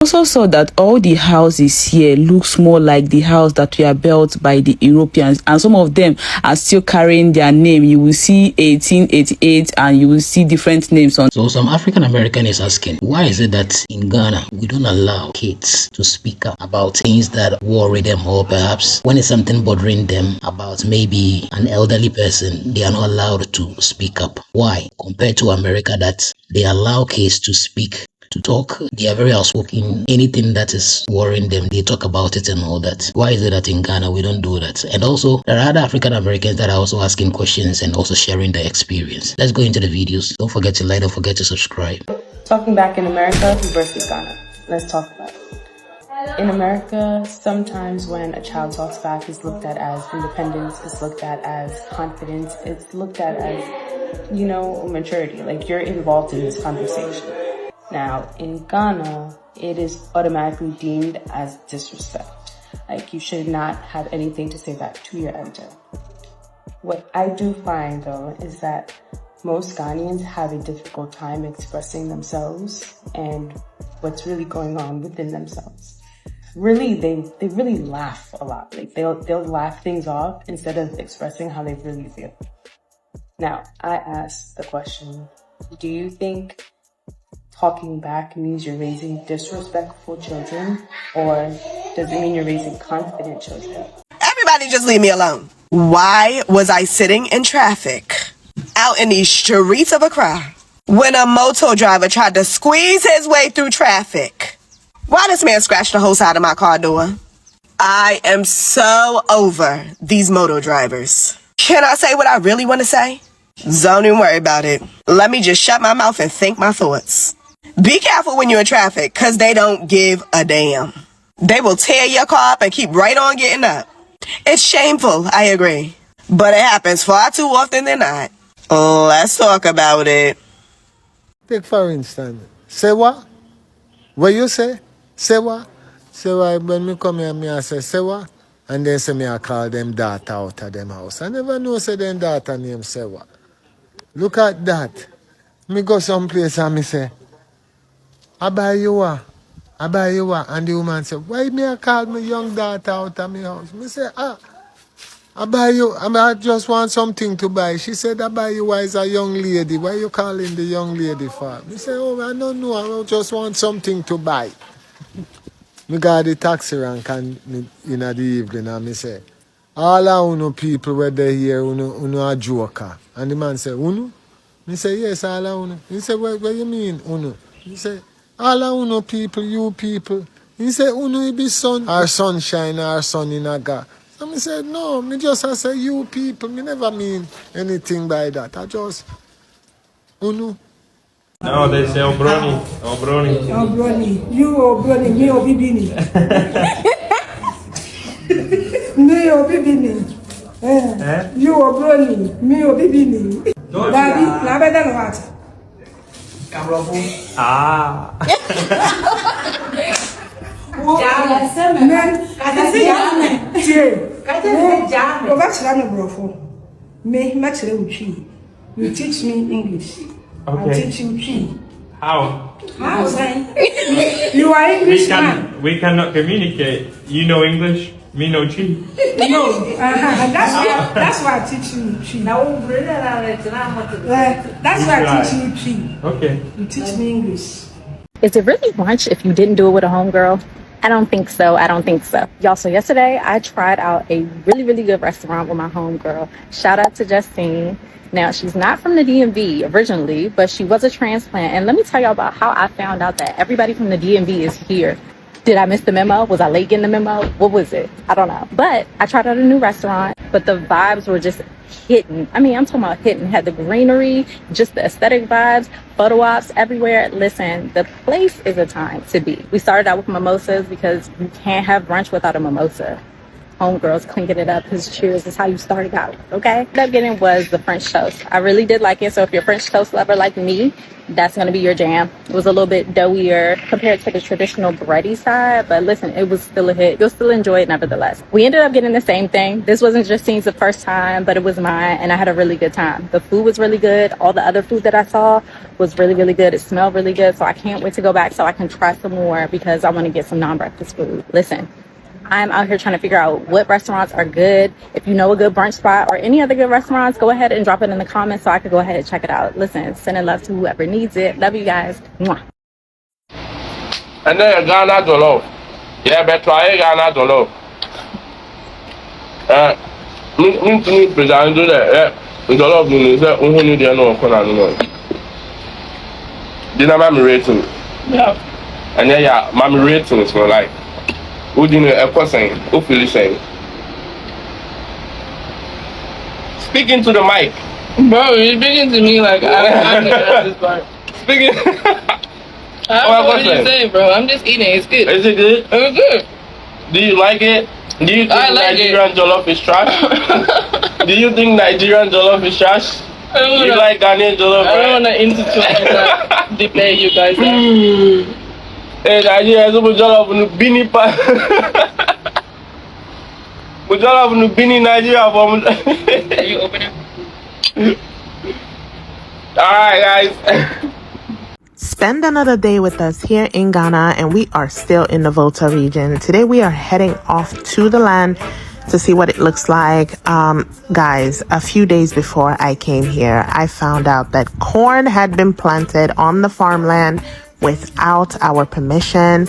Also saw that all the houses here looks more like the house that were built by the Europeans, and some of them are still carrying their name. You will see 1888 and you will see different names on. So some African American is asking, why is it that in Ghana we don't allow kids to speak up about things that worry them, or perhaps when it's something bothering them about maybe an elderly person, they are not allowed to speak up? Why? Compared to America, that they allow kids to speak, to talk, they are very outspoken. Anything that is worrying them, they talk about it and all that. Why is it that in Ghana we don't do that? And also, there are other African Americans that are also asking questions and also sharing their experience. Let's go into the videos. Don't forget to like, don't forget to subscribe. Talking back in America versus Ghana. Let's talk about it. In America, sometimes when a child talks back, it's looked at as independence, it's looked at as confidence, it's looked at as, maturity. Like, you're involved in this conversation. Now, in Ghana, it is automatically deemed as disrespect. Like, you should not have anything to say back to your elder. What I do find, though, is that most Ghanaians have a difficult time expressing themselves and what's really going on within themselves. Really, they really laugh a lot. Like, they'll laugh things off instead of expressing how they really feel. Now, I ask the question, do you think talking back means you're raising disrespectful children, or does it mean you're raising confident children? Everybody just leave me alone. Why was I sitting in traffic out in these streets of Accra when a moto driver tried to squeeze his way through traffic? Why this man scratched the whole side of my car door? I am so over these moto drivers. Can I say what I really want to say? Don't even worry about it. Let me just shut my mouth and think my thoughts. Be careful when you're in traffic, because they don't give a damn. They will tear your car up and keep right on getting up. It's shameful, I agree. But it happens far too often than not. Let's talk about it. Take for instance, say what? What you say? Say what? Say what? When me come here, I say what? And then say me I call them daughter out of them house. I never know say them daughter name say what. Look at that. Me go someplace and me say, I buy you what? I buy you what? And the woman say, why me I call my young daughter out of my house? Me say, I buy you, I just want something to buy. She said, I buy you as a young lady. Why you calling the young lady for? Me say, oh, I don't know, I just want something to buy. Me got the taxi rank and in the evening and me say, all of uno people where they here, uno a joker. And the man say, uno? Me say, yes, all of uno. He say, what you mean, uno? He say, all of uno people, you people. He say, uno it be sun, our sunshine, our sun in a God. So me said, no, me just I say you people. Me never mean anything by that. I just, uno. No, they say Obroni. Obroni. Obroni. You Obroni, me Obibini. Me Obibini. You Obroni, me Obibini. Daddy, la better than what? Ah. You teach me English. Okay. I teach you Chi. How? How, son? You are English man. We cannot communicate. You know English, me no Chi. No, that's why I teach you Chi. That's why I teach you Chi. Okay. You teach me English. Is it really lunch if you didn't do it with a homegirl? I don't think so. Y'all, so yesterday I tried out a really, really good restaurant with my homegirl. Shout out to Justine. Now, she's not from the DMV originally, but she was a transplant. And let me tell y'all about how I found out that everybody from the DMV is here. Did I miss the memo? Was I late getting the memo? What was it? I don't know. But I tried out a new restaurant, but the vibes were just hitting. I mean, I'm talking about hitting. Had the greenery, just the aesthetic vibes, photo ops everywhere. Listen, the place is a time to be. We started out with mimosas because you can't have brunch without a mimosa. homegirls clinking it up because cheers is how you started out, okay? What I ended up getting was the French toast. I really did like it. So if you're a French toast lover like me, that's going to be your jam. It was a little bit doughier compared to the traditional bready side, but listen, it was still a hit. You'll still enjoy it nevertheless. We ended up getting the same thing. This wasn't Justine's the first time, but it was mine, and I had a really good time. The food was really good. All the other food that I saw was really, really good. It smelled really good, so I can't wait to go back so I can try some more because I want to get some non-breakfast food. Listen, I'm out here trying to figure out what restaurants are good. If you know a good brunch spot or any other good restaurants, go ahead and drop it in the comments so I could go ahead and check it out. Listen, sending love to whoever needs it. Love you guys. Mwah. And then Ghana Jollof. Yeah, but try Ghana Jollof. Me present do that. Jollof is that only the no corner. Dinner mommy rating. Yeah. And then yeah, mommy rating is for like. Who do you know a person who feel saying? Speaking to the mic. Bro, you're speaking to me like I'm the this part. Speaking. I don't know what you're saying, bro. I'm just eating. It's good. Is it good? It's good. Do you like it? Do you think Nigerian jollof is trash? Do you think Nigerian jollof is trash? You like Ghanaian jollof, right? I don't want to intertwine that debate you guys have. Hey, Nigeria, so jollof no bini pa. Jollof no bini Nigeria for. Are you open it? Alright, guys. Spend another day with us here in Ghana, and we are still in the Volta region. Today we are heading off to the land to see what it looks like. Guys, a few days before I came here, I found out that corn had been planted on the farmland without our permission.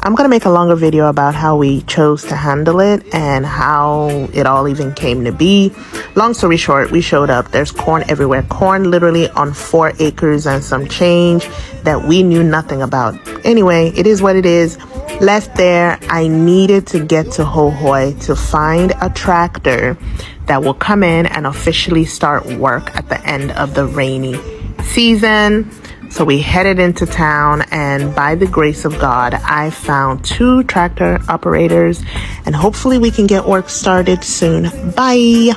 I'm gonna make a longer video about how we chose to handle it and how it all even came to be. Long story short, we showed up. There's corn everywhere. Corn literally on 4 acres and some change that we knew nothing about. Anyway, it is what it is. Left there, I needed to get to Hohoi to find a tractor that will come in and officially start work at the end of the rainy season. So we headed into town, and by the grace of God, I found 2 tractor operators, and hopefully we can get work started soon. Bye.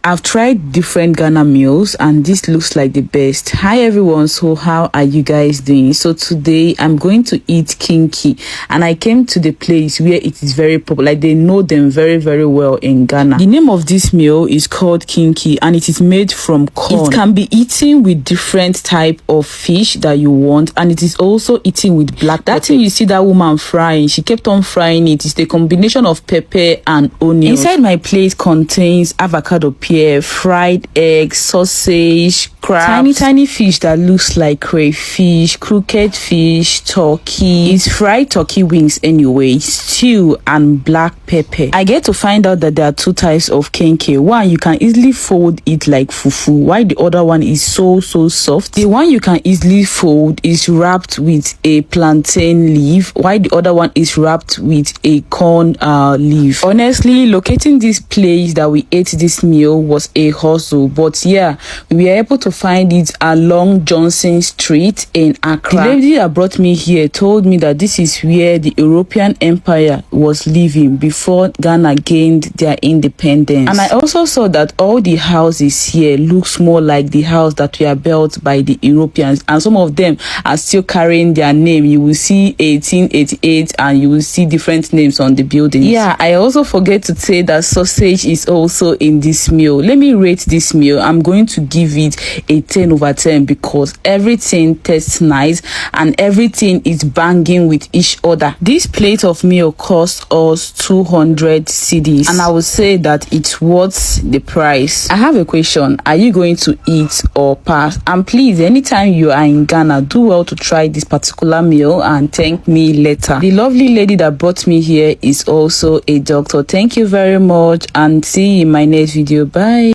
I've tried different Ghana meals and this looks like the best. Hi everyone, so how are you guys doing? So today I'm going to eat kinky, and I came to the place where it is very popular. Like, they know them very, very well in Ghana. The name of this meal is called kinky, and it is made from corn. It can be eaten with different type of fish that you want, and it is also eaten with black pepper. That thing you see that woman frying, she kept on frying it. It's the combination of pepper and onions. Inside my plate contains avocado pear, fried eggs, sausage, crabs, tiny fish that looks like crayfish, crooked fish, turkey. It's fried turkey wings anyway, stew, and black pepper. I get to find out that there are 2 types of kenke. One, you can easily fold it like fufu, while the other one is so soft. The one you can easily fold is wrapped with a plantain leaf, while the other one is wrapped with a corn leaf. Honestly, locating this place that we ate this meal was a hustle, but yeah, we were able to find it along Johnson Street in Accra. The lady that brought me here told me that this is where the European Empire was living before Ghana gained their independence. And I also saw that all the houses here looks more like the house that were built by the Europeans, and some of them are still carrying their name. You will see 1888 and you will see different names on the buildings. Yeah, I also forget to say that sausage is also in this meal. Let me rate this meal. I'm going to give it a 10/10 because everything tastes nice and everything is banging with each other. This plate of meal cost us 200 cedis, and I would say that it's worth the price. I have a question. Are you going to eat or pass? And please, anytime you are in Ghana, do well to try this particular meal and thank me later. The lovely lady that brought me here is also a doctor. Thank you very much, and see you in my next video. Bye.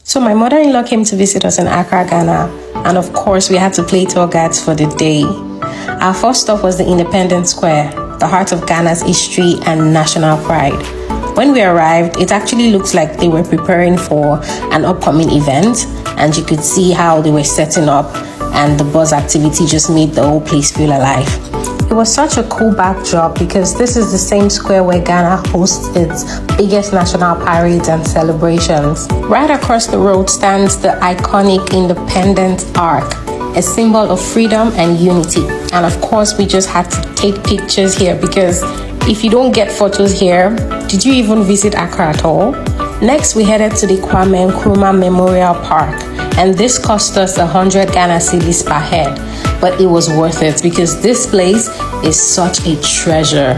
So my mother-in-law came to visit us in Accra, Ghana, and of course we had to play tour guides for the day. Our first stop was the Independence Square, the heart of Ghana's history and national pride. When we arrived, it actually looked like they were preparing for an upcoming event, and you could see how they were setting up, and the buzz activity just made the whole place feel alive. It was such a cool backdrop because this is the same square where Ghana hosts its biggest national parades and celebrations. Right across the road stands the iconic Independence Arch, a symbol of freedom and unity. And of course, we just had to take pictures here because if you don't get photos here, did you even visit Accra at all? Next, we headed to the Kwame Nkrumah Memorial Park, and this cost us 100 Ghana cedis per head, but it was worth it because this place is such a treasure.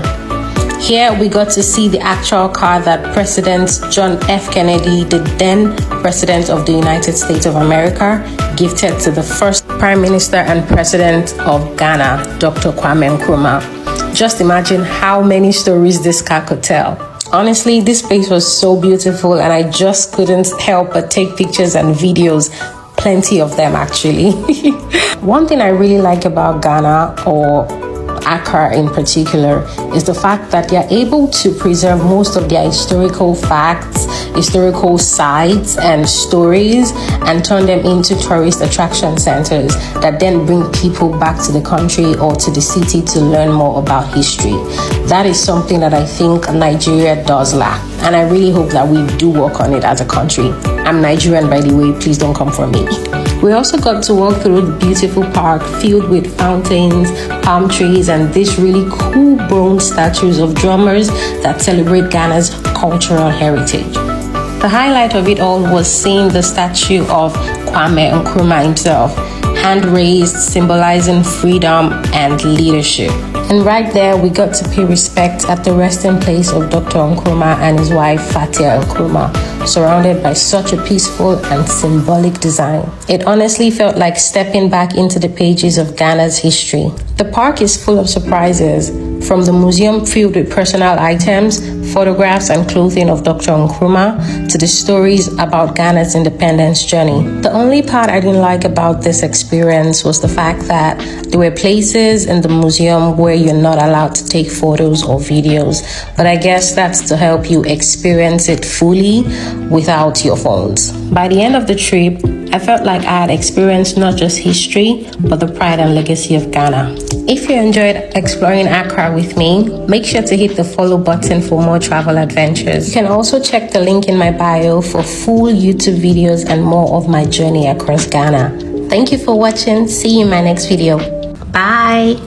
Here we got to see the actual car that President John F. Kennedy, the then President of the United States of America, gifted to the first Prime Minister and President of Ghana, Dr. Kwame Nkrumah. Just imagine how many stories this car could tell. Honestly, this place was so beautiful and I just couldn't help but take pictures and videos. Plenty of them actually. One thing I really like about Ghana, or Accra in particular, is the fact that they're able to preserve most of their historical facts, historical sites and stories, and turn them into tourist attraction centers that then bring people back to the country or to the city to learn more about history. That is something that I think Nigeria does lack, and I really hope that we do work on it as a country. I'm Nigerian, by the way, please don't come for me. We also got to walk through the beautiful park filled with fountains, palm trees, and these really cool bronze statues of drummers that celebrate Ghana's cultural heritage. The highlight of it all was seeing the statue of Kwame Nkrumah himself, hand-raised, symbolizing freedom and leadership. And right there, we got to pay respect at the resting place of Dr. Nkrumah and his wife, Fatia Nkrumah, surrounded by such a peaceful and symbolic design. It honestly felt like stepping back into the pages of Ghana's history. The park is full of surprises, from the museum filled with personal items, photographs and clothing of Dr. Nkrumah, to the stories about Ghana's independence journey. The only part I didn't like about this experience was the fact that there were places in the museum where you're not allowed to take photos or videos, but I guess that's to help you experience it fully without your phones. By the end of the trip, I felt like I had experienced not just history, but the pride and legacy of Ghana. If you enjoyed exploring Accra with me, make sure to hit the follow button for more travel adventures. You can also check the link in my bio for full YouTube videos and more of my journey across Ghana. Thank you for watching. See you in my next video. Bye.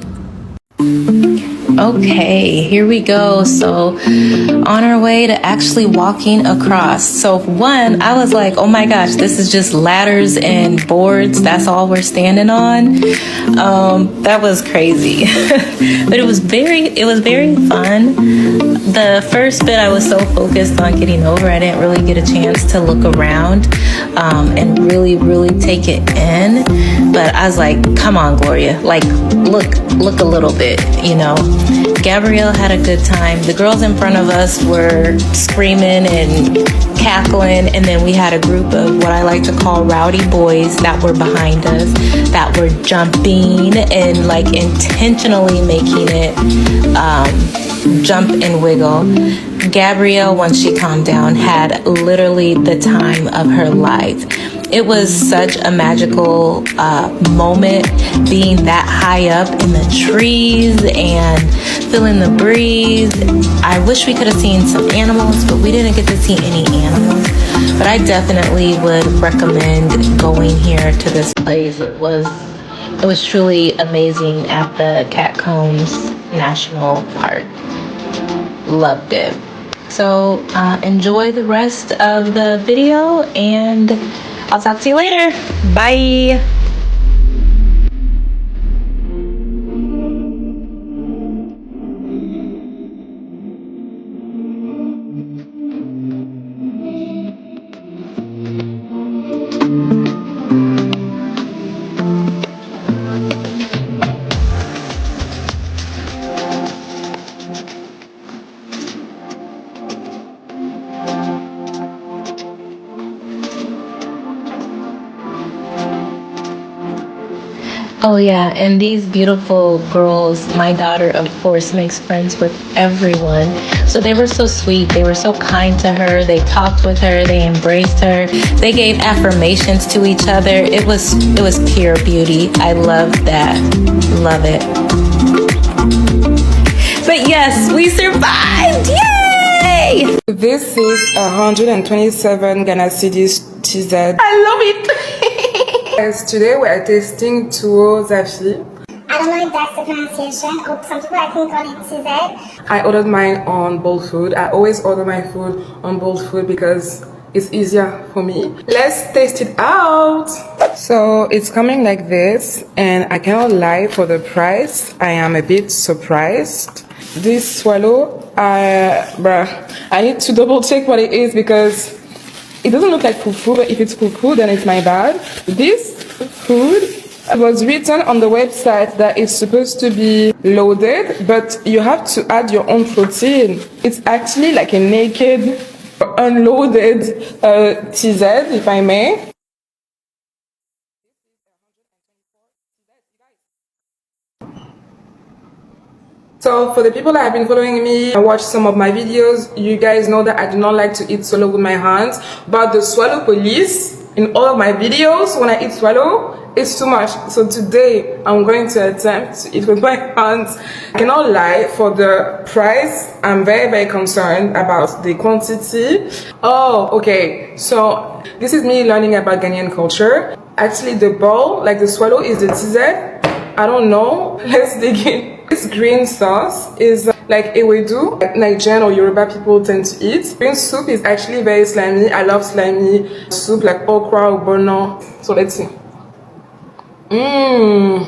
Okay, here we go. So on our way to actually walking across. So one, I was like, oh my gosh, this is just ladders and boards. That's all we're standing on. That was crazy. But it was very fun. The first bit I was so focused on getting over, I didn't really get a chance to look around and really take it in. But I was like, come on, Gloria, like look a little bit, you know. Gabrielle had a good time. The girls in front of us were screaming and cackling, and then we had a group of what I like to call rowdy boys that were behind us that were jumping and like intentionally making it jump and wiggle. Gabrielle, once she calmed down, had literally the time of her life. It was such a magical moment, being that high up in the trees and feeling the breeze. I wish we could have seen some animals, but we didn't get to see any animals. But I definitely would recommend going here to this place. It was truly amazing at the Catacombs National Park. Loved it. So enjoy the rest of the video, and I'll talk to you later. Bye. Oh yeah, and these beautiful girls, my daughter of course makes friends with everyone. So they were so sweet, they were so kind to her, they talked with her, they embraced her, they gave affirmations to each other. It was pure beauty. I loved that. Love it. But yes, we survived! Yay! This is 127 Ghana cedis TZ. I love it! Yes, today we are tasting Tuo Zaafi. I don't know if that's the pronunciation, or some people I think call it TZ. I ordered mine on Bold Food. I always order my food on Bold Food because it's easier for me. Let's taste it out. So it's coming like this, and I cannot lie, for the price I am a bit surprised. This swallow, I need to double check what it is because it doesn't look like fufu, but if it's fufu then it's my bad. This food, it was written on the website that it's supposed to be loaded, but you have to add your own protein. It's actually like a naked, unloaded TZ, if I may. So for the people that have been following me and watched some of my videos, you guys know that I do not like to eat swallow with my hands, but the swallow police in all of my videos, when I eat swallow, it's too much. So today I'm going to attempt to eat with my hands. I cannot lie, for the price I'm very, very concerned about the quantity. Oh, okay, so this is me learning about Ghanaian culture. Actually the ball, like the swallow, is the TZ. I don't know, let's dig in. This green sauce is like ewedu, like Nigerian or Yoruba people tend to eat. Green soup is actually very slimy. I love slimy soup like okra or bono. So let's see. I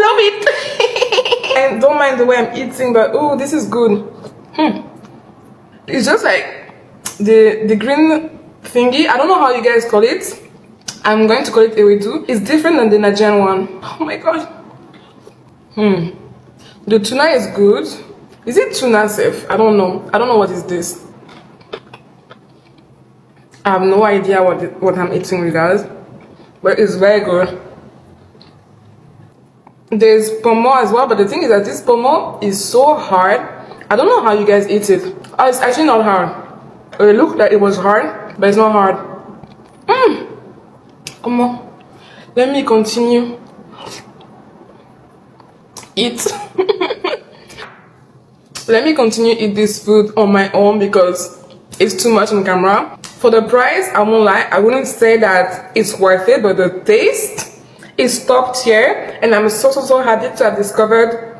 love it. And don't mind the way I'm eating, but oh, this is good. It's just like the green thingy. I don't know how you guys call it. I'm going to call it ewedu. It's different than the Nigerian one. Oh my god. The tuna is good. Is it tuna safe? I don't know. I don't know what is this. I have no idea what I'm eating with guys. But it's very good. There's pomo as well, but the thing is that this pomo is so hard. I don't know how you guys eat it. Oh, it's actually not hard. It looked like it was hard, but it's not hard. Come on, let me continue. Eat. Let me continue eat this food on my own because it's too much on camera. For the price, I won't lie, I wouldn't say that it's worth it, but the taste is top tier, and I'm so happy to have discovered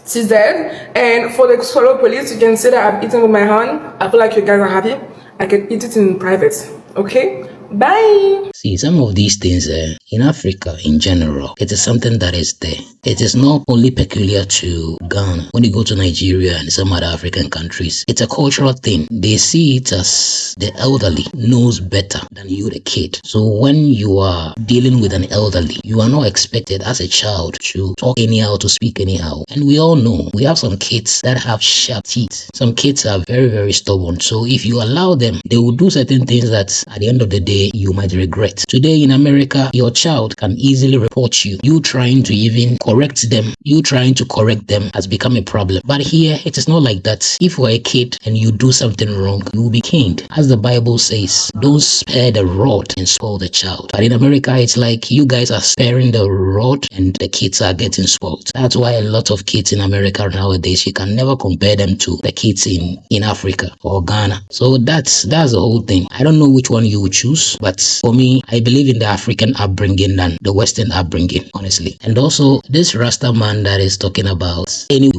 TZ. And for the swallow police, you can see that I've eaten with my hand. I feel like you guys are happy. I can eat it in private. Okay? Bye! See, some of these things in Africa in general, it is something that is there. It is not only peculiar to Ghana. When you go to Nigeria and some other African countries, it's a cultural thing. They see it as the elderly knows better than you, the kid. So when you are dealing with an elderly, you are not expected as a child to talk anyhow, to speak anyhow. And we all know, we have some kids that have sharp teeth. Some kids are very, very stubborn. So if you allow them, they will do certain things that at the end of the day, you might regret. Today in America, your child can easily report you. You trying to even correct them, you trying to correct them has become a problem. But here, it is not like that. If you are a kid and you do something wrong, you will be caned. As the Bible says, don't spare the rod and spoil the child. But in America, it's like you guys are sparing the rod and the kids are getting spoiled. That's why a lot of kids in America nowadays, you can never compare them to the kids in Africa or Ghana. So that's the whole thing. I don't know which one you would choose. But for me, I believe in the African upbringing than the Western upbringing, honestly. And also, this Rasta man that is talking about, he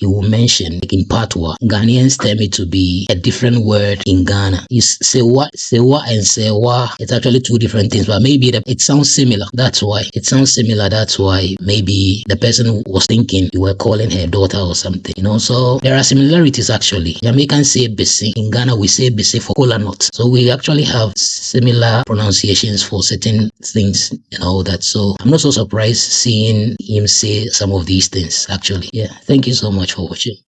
will mention, like in Patois, Ghanaians term it to be a different word in Ghana. Is sewa and sewa. It's actually two different things, but maybe it sounds similar. That's why. It sounds similar. That's why maybe the person was thinking you were calling her daughter or something. You know, so there are similarities actually. Jamaicans say bese. In Ghana, we say bese for kola nut. So we actually have similar pronunciations for certain things and all that. So I'm not so surprised seeing him say some of these things actually. Yeah, thank you so much for watching.